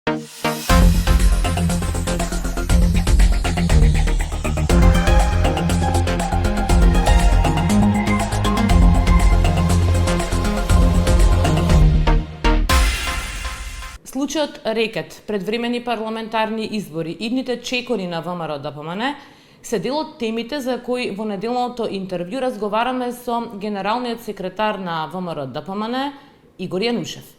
Случајот Рекет, предвремени парламентарни избори, идните чекори на ВМРО-ДПМН се дел од темите за кои во неделното интервју разговараме со генералниот секретар на ВМРО-ДПМН Игор Јанушев.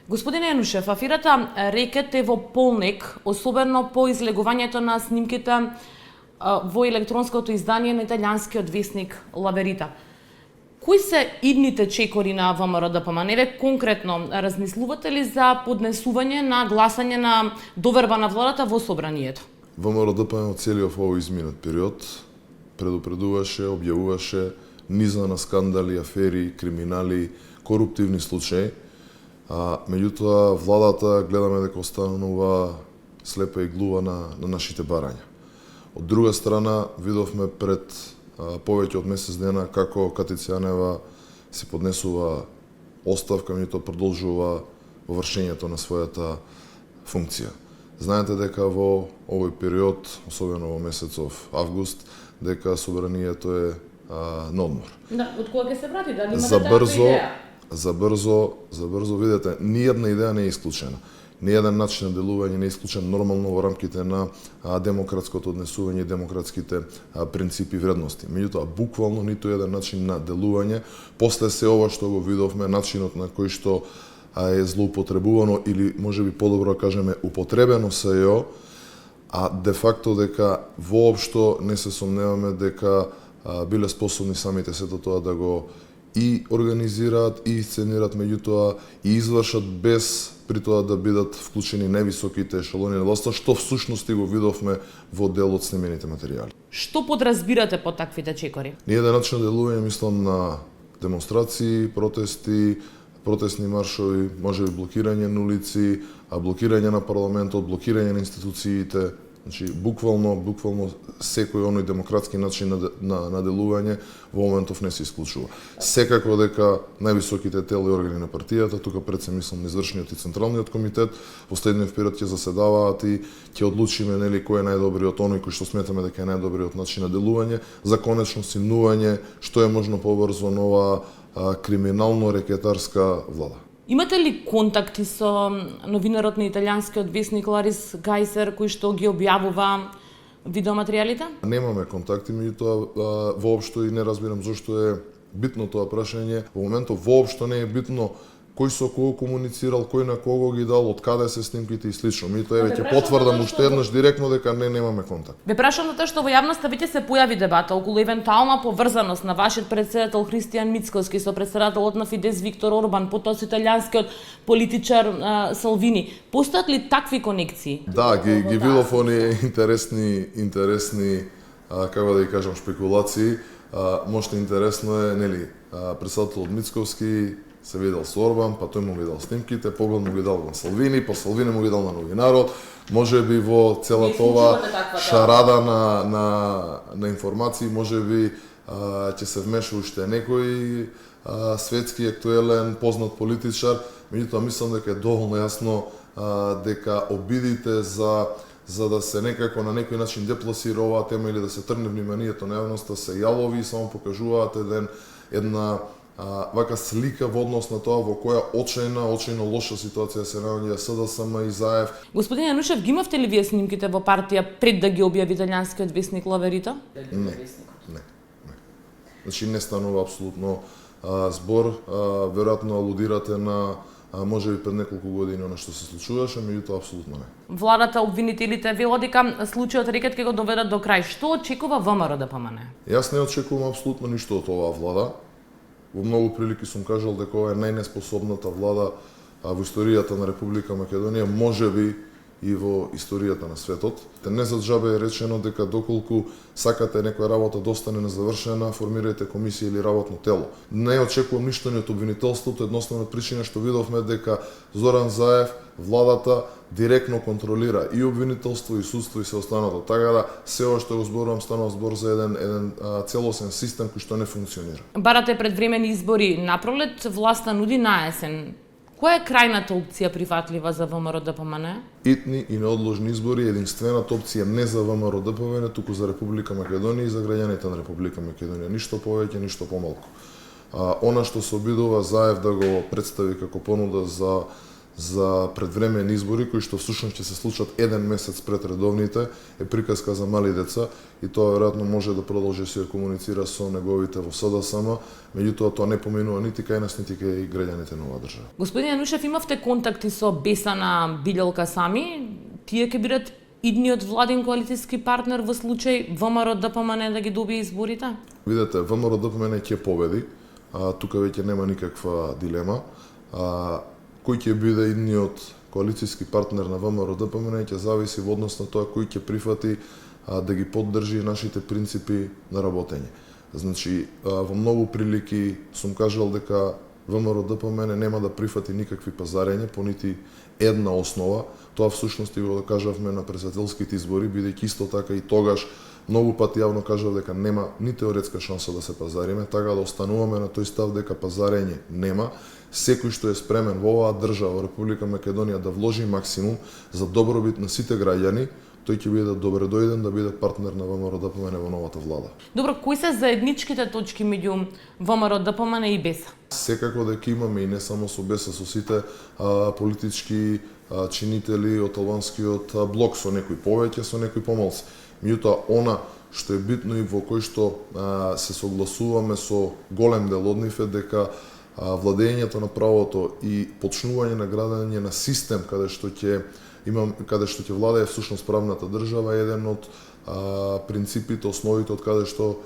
Господине Јанушев, афирата Рекет е во полнек, особено по излегувањето на снимките во електронското издание на италијанскиот весник Ла Верита. Кои се идните чекори на ВМРО-ДПМН? Еве конкретно, размислувате ли за поднесување на гласање на доверба на владата во собранието? ВМРО-ДПМН од целиот овој изминат период предупредуваше, објавуваше низа на скандали, афери, криминали, коруптивни случаи. Меѓутоа, владата гледаме дека останува слепа и глува на нашите барања. Од друга страна, видовме пред повеќе од месец дена како Катица Јанева се поднесува оставка, меѓутоа продолжува во вршењето на својата функција. Знаете дека во овој период, особено во месецов август, дека собранието е на одмор. Да, од кога ќе се врати? Да, имате таква идеја? За брзо, видете, ниједна идеја не е исклучена. Ниједен начин на делување не е исклучен нормално во рамките на демократското однесување и демократските принципи и вредности. Меѓутоа, буквално ниту еден начин на делување, после се ова што го видовме, начинот на кој што е злоупотребувано или можеби подобро кажеме употребено СЈО, а де факто дека воопшто не се сомневаме дека биле способни самите сето тоа да го и организираат, и сценираат, меѓутоа и извршат без при тоа да бидат вклучени највисоките ешелони на власта, што всушност и го видовме во дел од снимените материјали. Што подразбирате под таквите чекори? Ниједен начин на делување, мислам на демонстрации, протести, протестни маршови, можеби блокирање на улици, блокирање на парламентот, блокирање на институциите. Значи, буквално секој оној демократски начин на делување во моментов не се исклучува. Секако дека највисоките тела и органи на партијата, тука пред се мислам на извршниот и централниот комитет, во следниот период ќе заседаваат и ќе одлучиме нели кој е најдобриот, оној кој што сметаме дека е најдобриот начин на делување, за конечно симнување што е можно побрзо нова криминално-рекетарска влада. Имате ли контакти со новинарот на италијанскиот весник Ларис Гајсер, кој што ги објавува видеоматеријалите? Немаме контакти, меѓутоа воопшто и не разбирам зошто е битно тоа прашање. Во моментов воопшто не е битно кој со кого комуницирал, кој на кого ги дал, од каде се снимките и слично. Меѓутоа еве ќе потврдам уште еднаш директно дека немаме контакт. Ве прашам затоа што во јавноста веќе се појави дебата околу евентуална поврзаност на вашиот председател Христијан Мицкоски со председателот на Фидес Виктор Орбан, потоа со италијанскиот политичар Салвини. Постојат ли такви конекции? Да, ги видов оние интересни како да ги кажам спекулации. Можда интересно е, нели, председателот Мицковски се видел со Орбан, па тој му видел снимките, поглед му ги дал на Салвини, па Салвини му ги дал на новинарот. Може би во целата ова шарада на информации, може би ќе се вмеша уште некој светски, актуелен, познат политичар. Меѓутоа, мислам дека е доволно јасно дека обидите за да се некако на некој начин депласира оваа тема или да се трне вниманието на јавноста се јалови и само покажуваат една вака слика во однос на тоа во која очајно лоша ситуација се наоѓа СДСМ и ЗАЕВ. Господин Јанушев, ги имавте ли вие снимките во партија пред да ги објави италијанскиот весник Ла Верита? Не. Значи не станува апсолутно збор, веројатно алудирате на можеби пред неколку години она што се случуваше, меѓутоа апсолутно не. Владата, обвинителите велат дека случајот Рекет ќе го доведат до крај. Што очекува ВМРО-ДПМН? Јас не очекувам апсолутно ништо од оваа влада. Во многу прилики сум кажал дека ова е најнеспособната влада во историјата на Република Македонија, можеби и во историјата на светот. Не за џабе е речено дека доколку сакате некоја работа да остане незавршена, формирајте комисија или работно тело. Не очекувам ништо ни од обвинителството, едноставно причина што видовме дека Зоран Заев, владата директно контролира и обвинителство, и судство, и се останато. Така да, се ова што го зборувам станува збор за еден целосен систем кој што не функционира. Барате предвремени избори напролет, власта нуди на есен. Која е крајната опција прифатлива за ВМРО-ДПМН? Итни и неодложни избори е единствената опција не за ВМРО-ДПМН, туку за Република Македонија и за граѓаните на Република Македонија. Ништо повеќе, ништо помалку. Она што се обидува Заев да го представи како понуда за предвремени избори, кои што всушност ќе се случат еден месец пред редовните, е приказка за мали деца и тоа веројатно може да продолжи се комуницира со неговите во СДСМ, меѓутоа тоа не поминува нити кај нас, нити кај граѓаните на оваа држава. Господин Јанушев, имавте контакти со Бесана Билјалка сами? Тие ќе бидат идниот владин коалицијски партнер во случај ВМРО-ДПМН да ги добие изборите? Видете, ВМРО-ДПМН ќе победи, тука веќе нема никаква дилема. Кој ќе биде идниот коалицијски партнер на ВМРО-ДПМН ќе зависи во однос на тоа кој ќе прифати да ги поддржи нашите принципи на работење. Значи, во многу прилики сум кажал дека ВМРО-ДПМН нема да прифати никакви пазарења по нити една основа. Тоа всушност и го кажавме на председателските избори, бидејќи исто така и тогаш многу пати јавно кажав дека нема ни теоретска шанса да се пазариме, така да остануваме на тој став дека пазарење нема. Секој што е спремен во оваа држава, Република Македонија, да вложи максимум за добробит на сите граѓани, тој ќе биде добре дојден да биде партнер на ВМРО-ДПМН во новата влада. Добро, кои се заедничките точки меѓу ВМРО-ДПМН и БЕСА? Секако дека имаме и не само со БЕСА, со сите политички чинители од албанскиот блок, со некои повеќе, со некои помалку. Меѓутоа, она што е битно и во кој што се согласуваме со голем дел од нив е дека владењето на правото и почнување на градење на систем каде што ќе владее всушност правната држава е еден од принципите, основите од каде што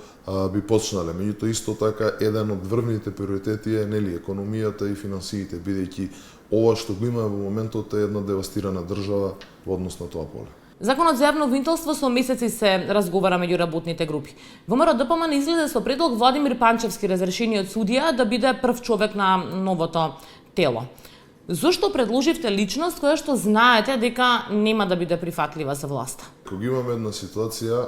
би почнале. Меѓутоа исто така еден од врвните приоритети е економијата и финансиите, бидејќи ова што го имаме во моментот е една девастирана држава во однос на тоа поле. Законот за јавно обвинителство со месеци се разговара меѓу работните групи. ВМРО-ДПМН излезе со предлог Владимир Панчевски, разрешениот судија, да биде прв човек на новото тело. Зошто предложивте личност која што знаете дека нема да биде прифатлива за власта? Кога имаме една ситуација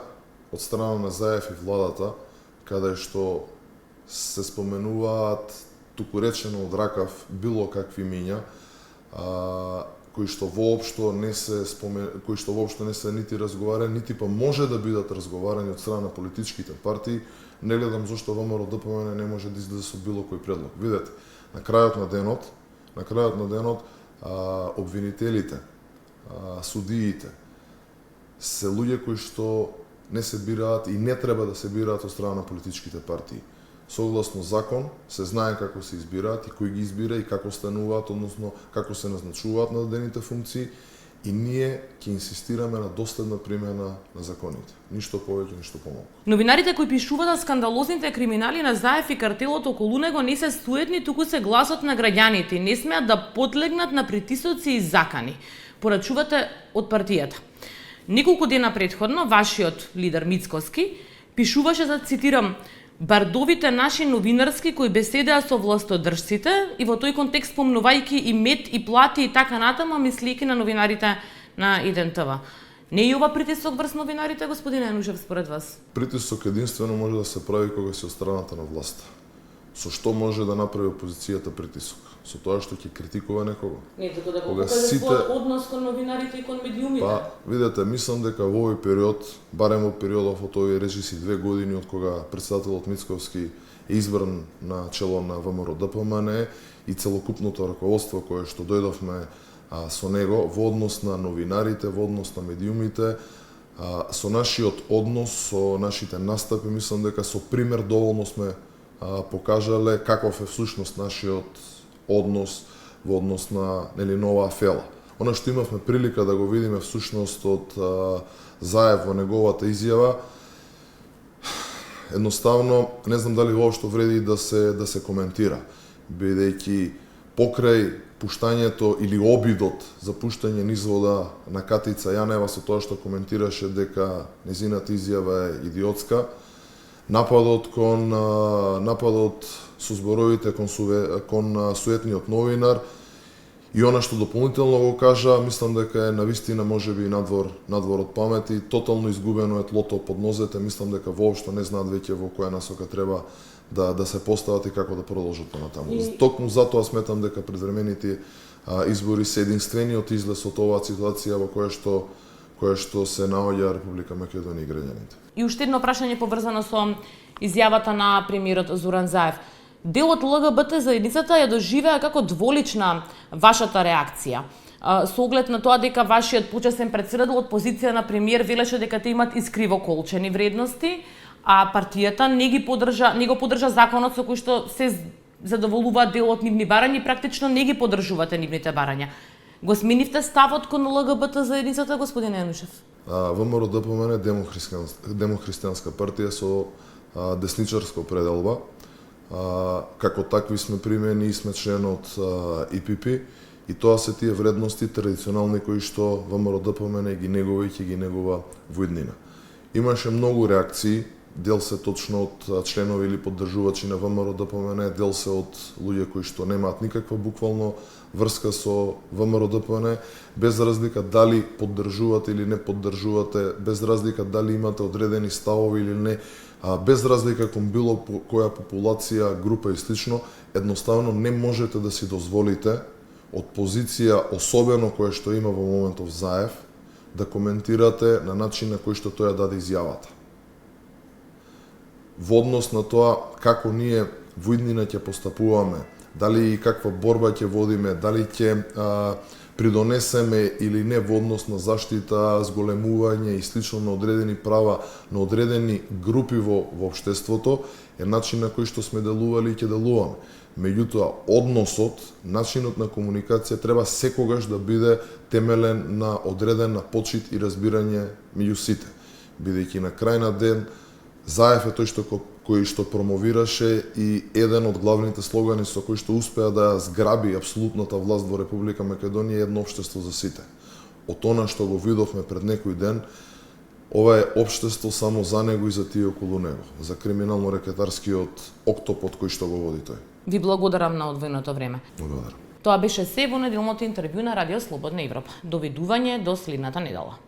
од страна на Заев и владата, каде што се споменуваат, туку речено од ракав, било какви миња, кои што воопшто не се нити разговарани, нити па може да бидат разговарани од страна на политичките партии, не гледам зошто ВМРО-ДПМН не може да излезе со било кој предлог. Видете, на крајот на денот обвинителите, судиите се луѓе кои што не се бираат и не треба да се бираат од страна на политичките партии. Согласно закон се знае како се избираат и кој ги избира и како стануваат, односно како се назначуваат на дадените функции, и ние ќе инсистираме на доследна примена на законите. Ништо повеќе, ништо помалку. Новинарите кои пишуваат за скандалозните криминали на Заев и картелот околу него не се суетни, туку се гласот на граѓаните и не смеат да подлегнат на притисоци и закани, порачувате од партијата. Неколку дена претходно, вашиот лидер Мицкоски пишуваше, за цитирам, бардовите наши новинарски кои беседеа со властодржците и во тој контекст спомнувајќи и мет и плати и така натаму, мислејќи на новинарите на ИДНТВ. Не е ова притисок врз новинарите, господин Јанушев, според вас? Притисок единствено може да се прави кога си од страната на власта. Со што може да направи опозицијата притисок? Со тоа што ќе критикува некого? Не, така да го покаже својот однос кон новинарите и кон медиумите. Видете, мислам дека во овој период, барем во периодов од овие речиси 2 години од кога претседателот Мицковски е избран на чело на ВМРО-ДПМН и целокупното раководство кое што дојдовме со него во однос на новинарите, во однос на медиумите, со нашиот однос, со нашите настапи, мислам дека со пример доволно сме покажале каков е всушност нашиот однос во однос на нова афела. Она што имавме прилика да го видиме всушност од Заев во неговата изјава, едноставно не знам дали воопшто вреди да се коментира, бидејќи покрај пуштањето или обидот за пуштање низ вода на Катица Јанева со тоа што коментираше дека незината изјава е идиотска, нападот со зборовите кон суетниот новинар и она што дополнително го кажа, мислам дека е навистина можеби надвор од памет и тотално изгубено е тлото под нозете, мислам дека воопшто не знаат веќе во која насока треба да се постават и како да продолжат понатаму. Токму затоа сметам дека предвремените избори се единствениот излез од оваа ситуација во која што се наоѓа Република Македонија и граѓаните. И уште едно прашање поврзано со изјавата на премиерот Зоран Заев. Дел од ЛГБТ заедницата ја доживеа како дволична вашата реакција. Со оглед на тоа дека вашиот почесен претседател од позиција на премиер велеше дека те имат искриво колчени вредности, а партијата не го поддржа законот со кој што се задоволуваат дел од нивни барања и практично не ги поддржувате нивните барања. Го сменивте ставот кон ЛГБТ заедницата, господин Енушев? ВМРО ДПМН демохристијанска партија со десничарска определба. Како такви сме примени и сме член од ИПП и тоа се тие вредности традиционални кои што ВМРО ДПМН ги негува и ќе ги негува во иднина. Имаше многу реакции, дел се точно од членови или поддржувачи на ВМРО ДПМН, дел се од луѓе кои што немаат никаква буквално врска со ВМРО ДПМН, без разлика дали поддржувате или не поддржувате, без разлика дали имате одредени ставови или не, без разлика кон било која популација, група и слично, едноставно не можете да си дозволите од позиција особено која што има во моментов Заев да коментирате на начин на кој што тој ја даде изјавата. Во однос на тоа како ние во иднина ќе постапуваме, дали и каква борба ќе водиме, дали ќе придонесеме или не во однос на заштита, зголемување и слично на одредени права на одредени групи во општеството, е начин на кој што сме делували и ќе делуваме. Меѓутоа, односот, начинот на комуникација треба секогаш да биде темелен на одредена почит и разбирање меѓу сите. Бидејќи на крај на ден, Заев е тој кој што промовираше и еден од главните слогани со кој што успеа да зграби апсолутната власт во Република Македонија е едно општество за сите. Од она што го видовме пред некој ден, ова е општество само за него и за тие околу него, за криминално-рекетарскиот октопод кој што го води тој. Ви благодарам на одвоеното време. Благодарам. Тоа беше се во неделното интервју на Радио Слободна Европа. Довидување до следната недела.